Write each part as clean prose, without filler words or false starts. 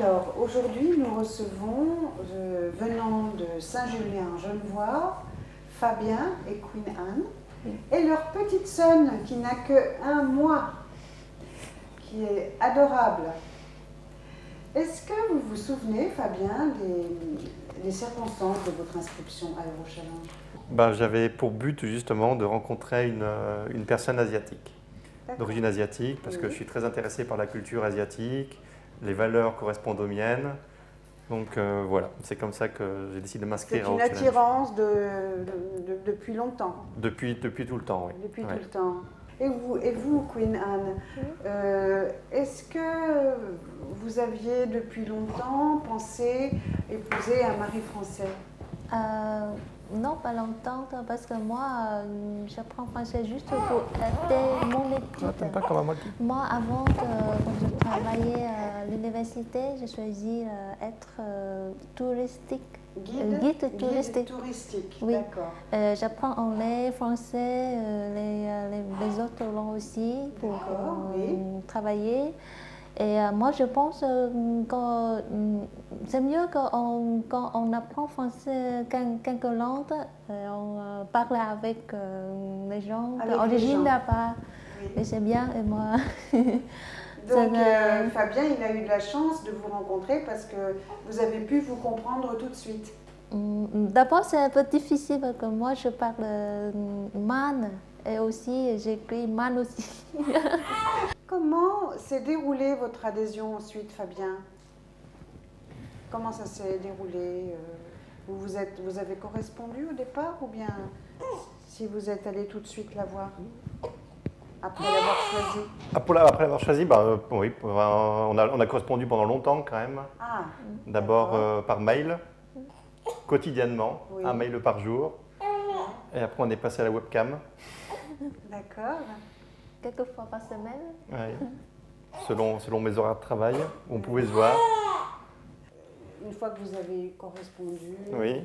Alors, aujourd'hui, nous recevons, venant de Saint-Julien-en-Genevois, Fabien et Queen Anne, et leur petite sœur qui n'a que 1 mois, qui est adorable. Est-ce que vous vous souvenez, Fabien, des circonstances de votre inscription à Eurochallenge? J'avais pour but justement de rencontrer une personne asiatique, d'origine asiatique, parce que je suis très intéressé par la culture asiatique, les valeurs correspondent aux miennes. Donc voilà, c'est comme ça que j'ai décidé de m'inscrire à C'est une attirance depuis longtemps. Depuis tout le temps, oui. Depuis tout le temps. Et vous, Queen Anne, est-ce que vous aviez depuis longtemps pensé épouser un mari français? Non, pas longtemps, parce que moi, j'apprends français juste pour aider mon étude. Moi, avant, quand je travaillais à l'université, j'ai choisi être guide touristique. Oui. D'accord. J'apprends anglais, français, les autres langues aussi pour travailler. Et moi, je pense que c'est mieux quand on apprend français quelques langues, on parle avec les gens d'origine là-bas. Et c'est bien, et moi... Donc, Fabien, il a eu de la chance de vous rencontrer parce que vous avez pu vous comprendre tout de suite. D'abord, c'est un peu difficile parce que moi, je parle man et aussi j'écris man aussi. Comment s'est déroulée votre adhésion ensuite, Fabien? Comment ça s'est déroulé? Vous avez correspondu au départ ou bien si vous êtes allé tout de suite la voir après l'avoir choisi? Après l'avoir choisi, oui, on a correspondu pendant longtemps quand même. Ah, d'abord par mail, quotidiennement, oui. 1 mail par jour. Et après on est passé à la webcam. D'accord. Quelques fois par semaine. Oui. Selon mes horaires de travail, on pouvait se voir. Une fois que vous avez correspondu, oui.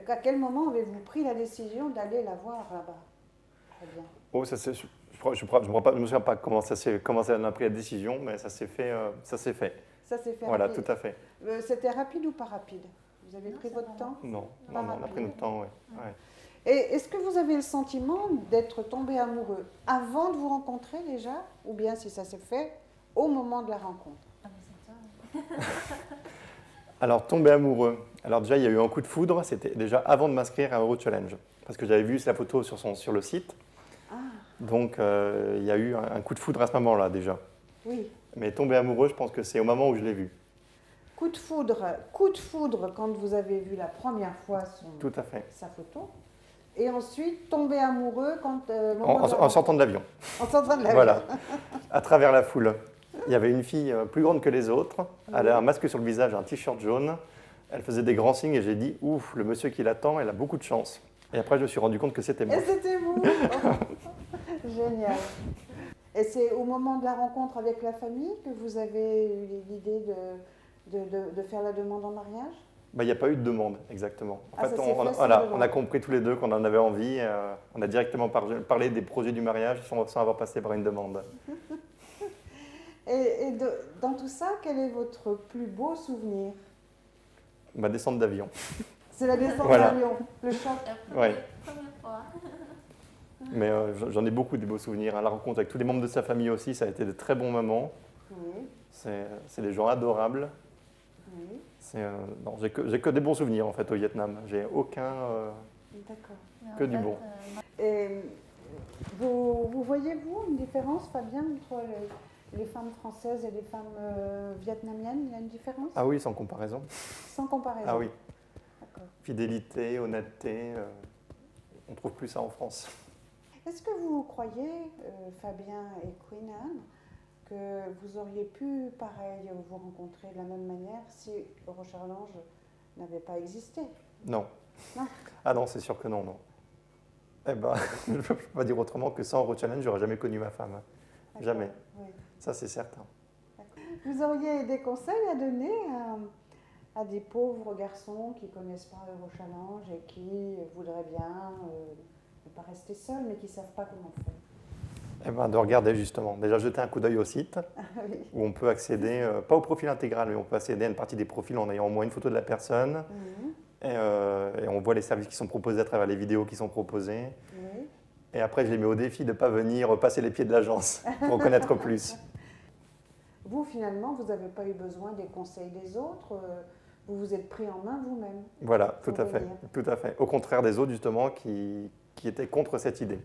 À quel moment avez-vous pris la décision d'aller la voir là-bas? Très bien. Oh, je ne me souviens pas comment on a pris la décision, mais ça s'est fait. Ça s'est fait voilà, rapide. Tout à fait. C'était rapide ou pas rapide? Vous avez pris votre temps? Non, on a pris notre temps, oui. Ouais. Et est-ce que vous avez le sentiment d'être tombé amoureux avant de vous rencontrer déjà, ou bien si ça s'est fait au moment de la rencontre? Alors, tomber amoureux. Alors déjà, il y a eu un coup de foudre, c'était déjà avant de m'inscrire à Eurochallenge, parce que j'avais vu la photo sur le site. Ah. Donc, il y a eu un coup de foudre à ce moment-là déjà. Oui. Mais tomber amoureux, je pense que c'est au moment où je l'ai vu. Coup de foudre quand vous avez vu la première fois Tout à fait. sa photo. Et ensuite, tomber amoureux quand... en sortant de l'avion. En sortant de l'avion. Voilà, à travers la foule. Il y avait une fille plus grande que les autres. Elle avait un masque sur le visage, un t-shirt jaune. Elle faisait des grands signes et j'ai dit, ouf, le monsieur qui l'attend, elle a beaucoup de chance. Et après, je me suis rendu compte que c'était moi. Et c'était vous. Génial. Et c'est au moment de la rencontre avec la famille que vous avez eu l'idée de faire la demande en mariage? Il n'y a pas eu de demande, exactement. En fait, on a compris tous les deux qu'on en avait envie. On a directement parlé des projets du mariage sans avoir passé par une demande. Et dans tout ça, quel est votre plus beau souvenir? Ma descente d'avion. C'est la descente d'avion, le choc. Oui. Mais j'en ai beaucoup de beaux souvenirs. La rencontre avec tous les membres de sa famille aussi, ça a été de très bons moments. Oui. C'est des gens adorables. Oui. Non, j'ai que des bons souvenirs en fait au Vietnam. J'ai aucun. D'accord. Que du bon. Et vous voyez-vous une différence, Fabien, entre les femmes françaises et les femmes vietnamiennes? Il y a une différence? Ah oui, sans comparaison. Sans comparaison? Ah oui. D'accord. Fidélité, honnêteté, on ne trouve plus ça en France. Est-ce que vous croyez, Fabien et Queen Anne, que vous auriez pu, pareil, vous rencontrer de la même manière si Eurochallenge n'avait pas existé? Non. Non. Ah non, c'est sûr que non, non. Eh ben, je ne peux pas dire autrement que sans Eurochallenge, j'aurais jamais connu ma femme. Jamais. Oui. Ça, c'est certain. Vous auriez des conseils à donner à des pauvres garçons qui ne connaissent pas Eurochallenge et qui voudraient bien ne pas rester seuls, mais qui ne savent pas comment faire? Eh ben, de regarder justement. Déjà jeter un coup d'œil au site Oui. où on peut accéder, pas au profil intégral, mais on peut accéder à une partie des profils en ayant au moins une photo de la personne. Et on voit les services qui sont proposés à travers les vidéos qui sont proposées. Oui. Et après, je les mets au défi de ne pas venir passer les pieds de l'agence pour en connaître plus. Vous, finalement, vous n'avez pas eu besoin des conseils des autres, vous vous êtes pris en main vous-même. Voilà, tout pour à fait, venir. tout à fait. Au contraire des autres, justement, qui étaient contre cette idée.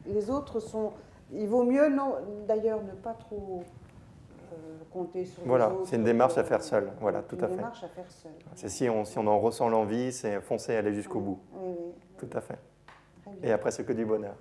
Les autres sont... Il vaut mieux, non, d'ailleurs, ne pas trop compter sur les Voilà, autres. c'est une démarche à faire seule. Voilà, tout à fait. Une démarche à faire seule. C'est si on en ressent l'envie, c'est foncer, aller jusqu'au bout. Oui, oui. Tout à fait. Très Et bien. après, c'est que du bonheur.